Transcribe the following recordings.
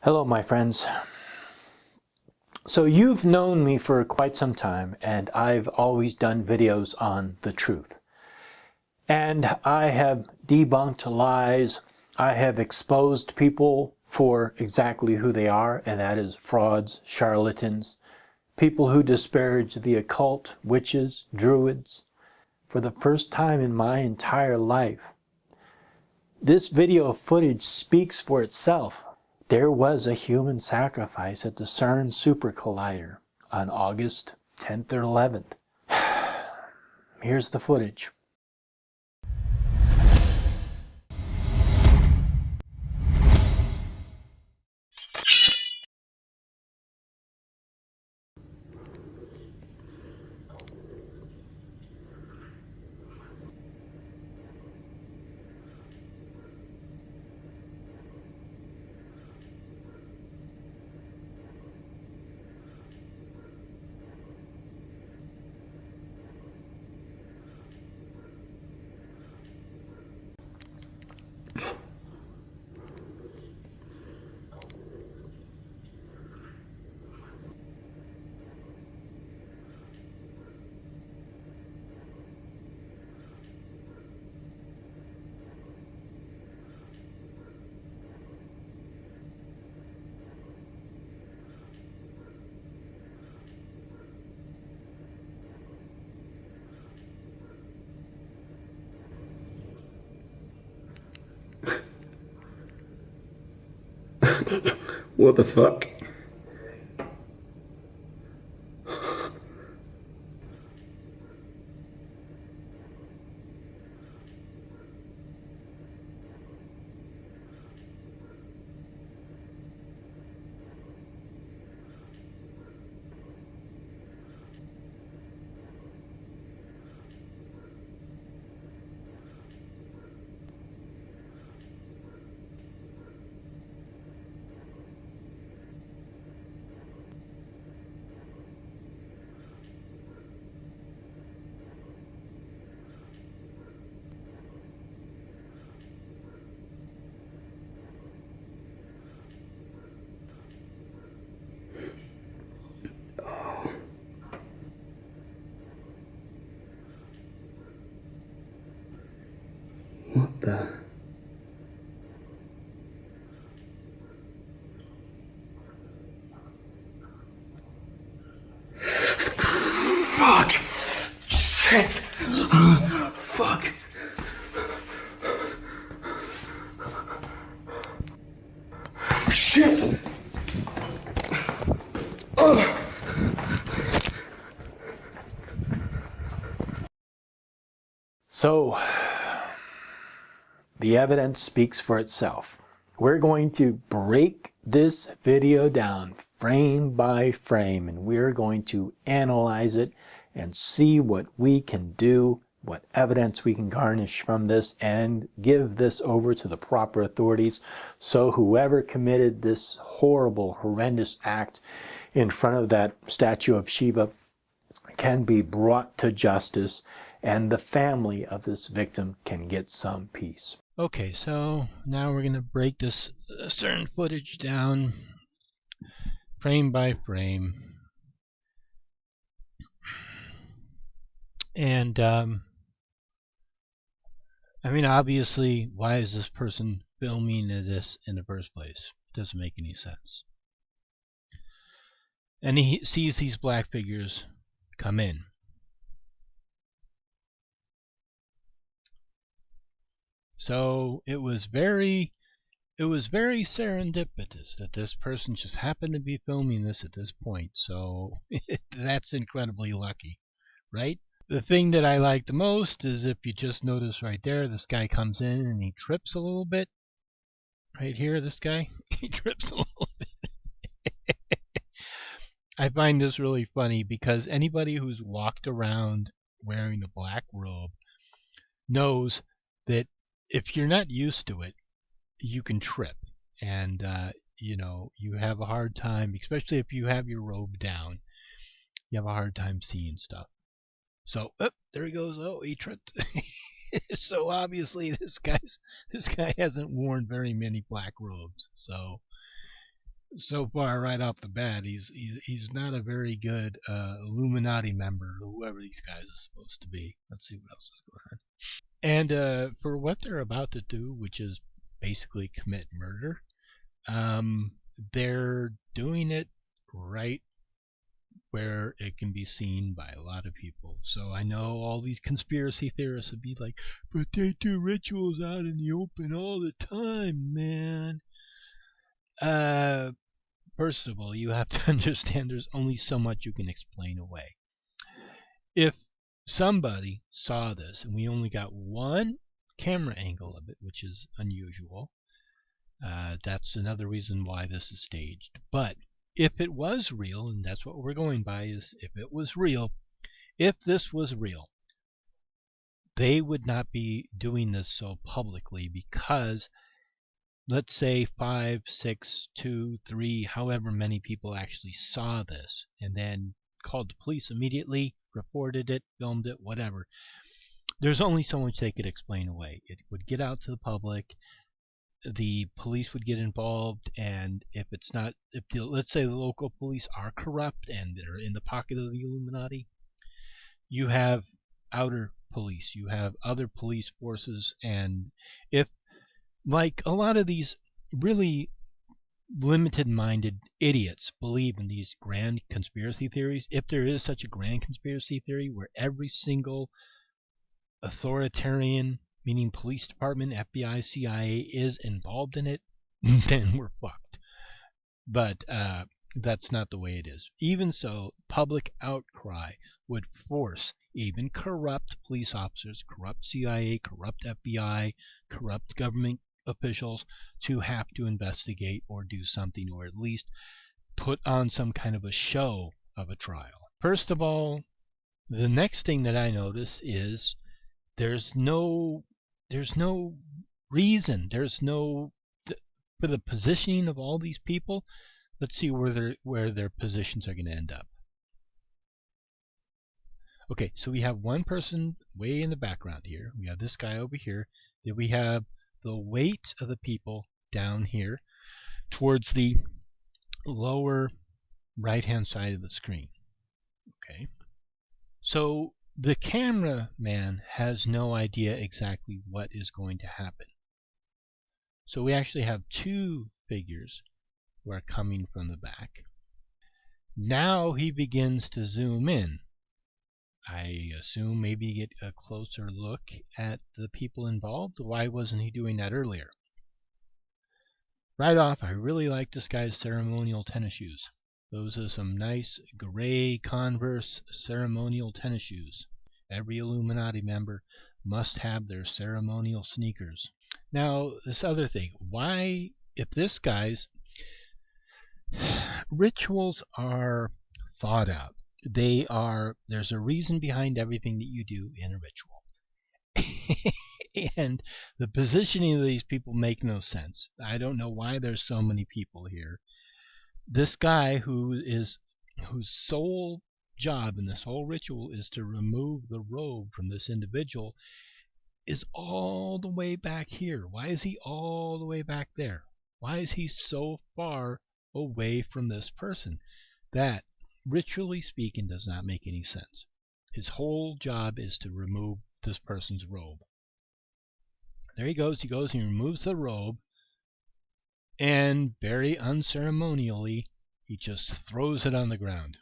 Hello, my friends. So you've known me for quite some time, and I've always done videos on the truth. And I have debunked lies. I have exposed people for exactly who they are, and that is frauds, charlatans, people who disparage the occult, witches, druids. For the first time in my entire life, this video footage speaks for itself. There was a human sacrifice at the CERN super collider on August 10th or 11th. Here's the footage. What the fuck? What the? Fuck! Shit! Fuck! Shit! Ugh! So, the evidence speaks for itself. We're going to break this video down frame by frame, and we're going to analyze it and see what we can do, what evidence we can garnish from this, and give this over to the proper authorities so whoever committed this horrible, horrendous act in front of that statue of Shiva can be brought to justice, and the family of this victim can get some peace. Okay, so now we're going to break this CERN footage down frame by frame. And, I mean, obviously, why is this person filming this in the first place? It doesn't make any sense. And he sees these black figures come in. So it was very serendipitous that this person just happened to be filming this at this point. So that's incredibly lucky, right? The thing that I like the most is if you just notice right there, this guy comes in and he trips a little bit. Right here, this guy, he trips a little bit. I find this really funny because anybody who's walked around wearing a black robe knows that if you're not used to it, you can trip. And, you have a hard time, especially if you have your robe down, you have a hard time seeing stuff. So, there he goes. Oh, he tripped. So obviously this guy hasn't worn very many black robes. So So far, right off the bat, he's not a very good Illuminati member, or whoever these guys are supposed to be. Let's see what else is going on. And for what they're about to do, which is basically commit murder, they're doing it right where it can be seen by a lot of people. So I know all these conspiracy theorists would be like, but they do rituals out in the open all the time, man. First of all, you have to understand there's only so much you can explain away. If somebody saw this and we only got one camera angle of it, which is unusual, that's another reason why this is staged. But if it was real, and that's what we're going by, is if it was real, if this was real, they would not be doing this so publicly, because let's say 5, 6, 2, 3, however many people actually saw this and then called the police immediately, reported it, filmed it, whatever. There's only so much they could explain away. It would get out to the public, the police would get involved, and if it's not, let's say the local police are corrupt and they're in the pocket of the Illuminati, you have outer police, you have other police forces, and if, like, a lot of these really limited-minded idiots believe in these grand conspiracy theories, if there is such a grand conspiracy theory where every single authoritarian, meaning police department, FBI, CIA, is involved in it, then we're fucked. But that's not the way it is. Even so, public outcry would force even corrupt police officers, corrupt CIA, corrupt FBI, corrupt government officials to have to investigate or do something, or at least put on some kind of a show of a trial. First of all, the next thing that I notice is there's no reason, for the positioning of all these people. Let's see where their positions are going to end up. Okay, so we have one person way in the background here. We have this guy over here. Then we have the weight of the people down here towards the lower right-hand side of the screen. Okay, so the cameraman has no idea exactly what is going to happen. So we actually have two figures who are coming from the back. Now he begins to zoom in. I assume maybe get a closer look at the people involved. Why wasn't he doing that earlier? Right off, I really like this guy's ceremonial tennis shoes. Those are some nice gray Converse ceremonial tennis shoes. Every Illuminati member must have their ceremonial sneakers. Now, this other thing. Why, if this guy's rituals are thought out, there's a reason behind everything that you do in a ritual. And the positioning of these people make no sense. I don't know why there's so many people here. This guy whose sole job in this whole ritual is to remove the robe from this individual is all the way back here. Why is he all the way back there? Why is he so far away from this person? That, ritually speaking, does not make any sense. His whole job is to remove this person's robe. There he goes, he removes the robe, and very unceremonially, he just throws it on the ground.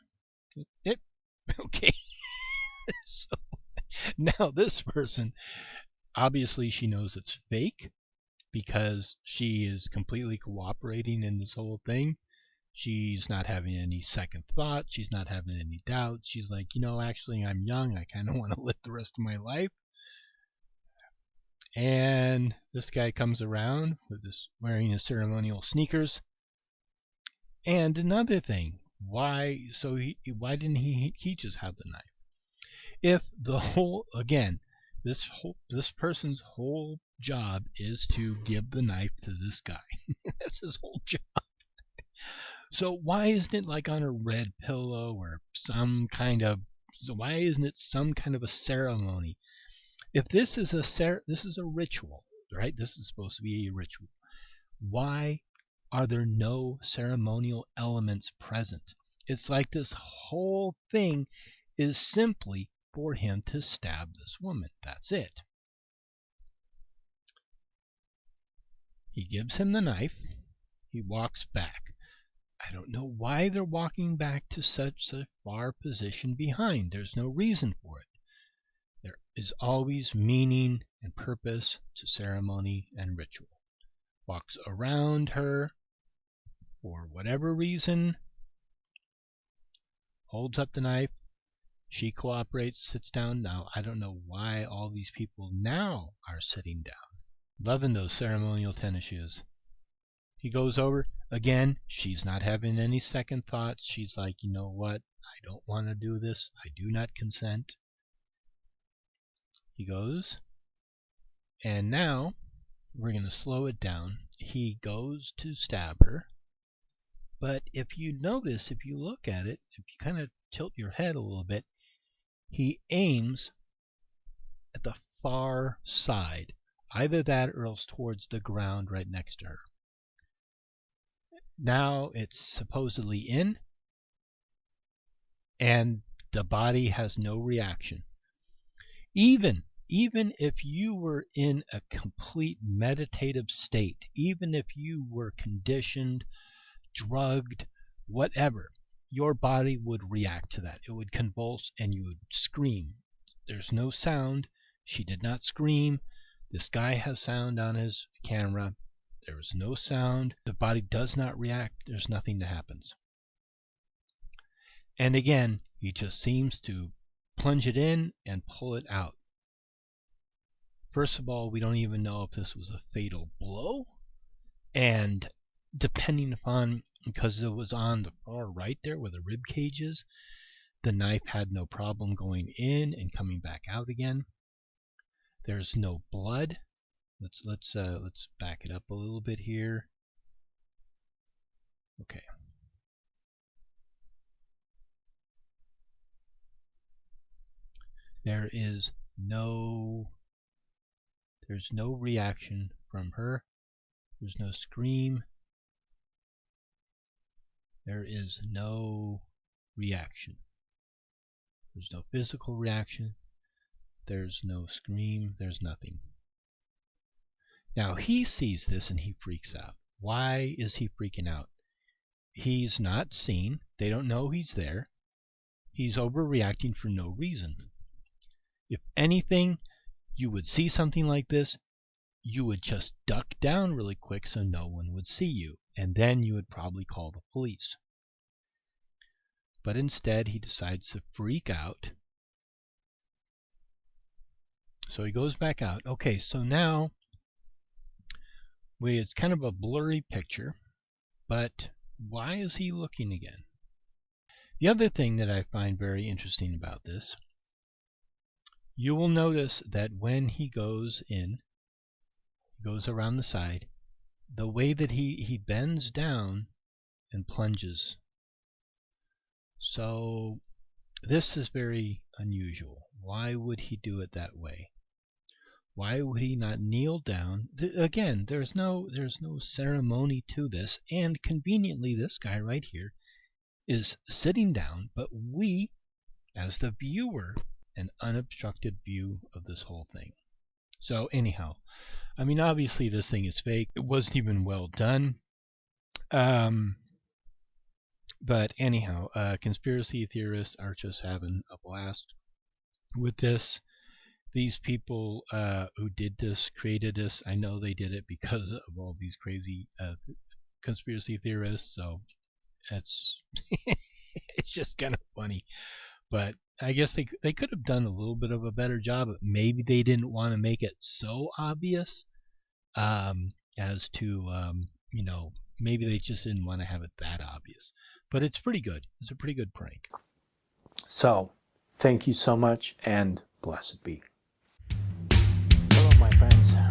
Yep. Okay. So now this person, obviously she knows it's fake, because she is completely cooperating in this whole thing. She's not having any second thought. She's not having any doubts. She's like, actually, I'm young. I kind of want to live the rest of my life. And this guy comes around with this, wearing his ceremonial sneakers. And another thing, why didn't he just have the knife? If the whole, again, this person's whole job is to give the knife to this guy. That's his whole job. So why isn't it like on a red pillow or why isn't it some kind of a ceremony? If this is a ritual, right? This is supposed to be a ritual. Why are there no ceremonial elements present? It's like this whole thing is simply for him to stab this woman. That's it. He gives him the knife. He walks back. I don't know why they're walking back to such a far position behind. There's no reason for it. There is always meaning and purpose to ceremony and ritual. Walks around her for whatever reason, holds up the knife. She cooperates, sits down. Now, I don't know why all these people now are sitting down. Loving those ceremonial tennis shoes. He goes over. Again, she's not having any second thoughts. She's like, you know what? I don't want to do this. I do not consent. He goes. And now, we're going to slow it down. He goes to stab her. But if you notice, if you look at it, if you kind of tilt your head a little bit, he aims at the far side. Either that or else towards the ground right next to her. Now it's supposedly in, and the body has no reaction. Even if you were in a complete meditative state, even if you were conditioned, drugged, whatever, your body would react to that. It would convulse and you would scream. There's no sound. She did not scream. This guy has sound on his camera. There is no sound. The body does not react. There's nothing that happens. And again, he just seems to plunge it in and pull it out. First of all, we don't even know if this was a fatal blow. And depending upon, because it was on the far right there where the rib cage is, the knife had no problem going in and coming back out again. There's no blood. Let's back it up a little bit here. Okay. There's no reaction from her. There's no scream. There is no reaction. There's no physical reaction. There's no scream. There's nothing. Now he sees this and he freaks out. Why is he freaking out? He's not seen. They don't know he's there. He's overreacting for no reason. If anything, you would see something like this, you would just duck down really quick so no one would see you, and then you would probably call the police. But instead, he decides to freak out. So he goes back out. Okay, so now it's kind of a blurry picture, but why is he looking again? The other thing that I find very interesting about this, you will notice that when he goes in, goes around the side, the way that he bends down and plunges. So this is very unusual. Why would he do it that way? Why would he not kneel down? Again, there's no ceremony to this, and conveniently this guy right here is sitting down, but we, as the viewer, an unobstructed view of this whole thing. So anyhow, I mean, obviously this thing is fake. It wasn't even well done. But anyhow, conspiracy theorists are just having a blast with this. These people who did this, created this, I know they did it because of all these crazy conspiracy theorists. So it's it's just kind of funny. But I guess they could have done a little bit of a better job. But maybe they didn't want to make it so obvious as to maybe they just didn't want to have it that obvious. But it's pretty good. It's a pretty good prank. So, thank you so much, and blessed be. Hello, my friends.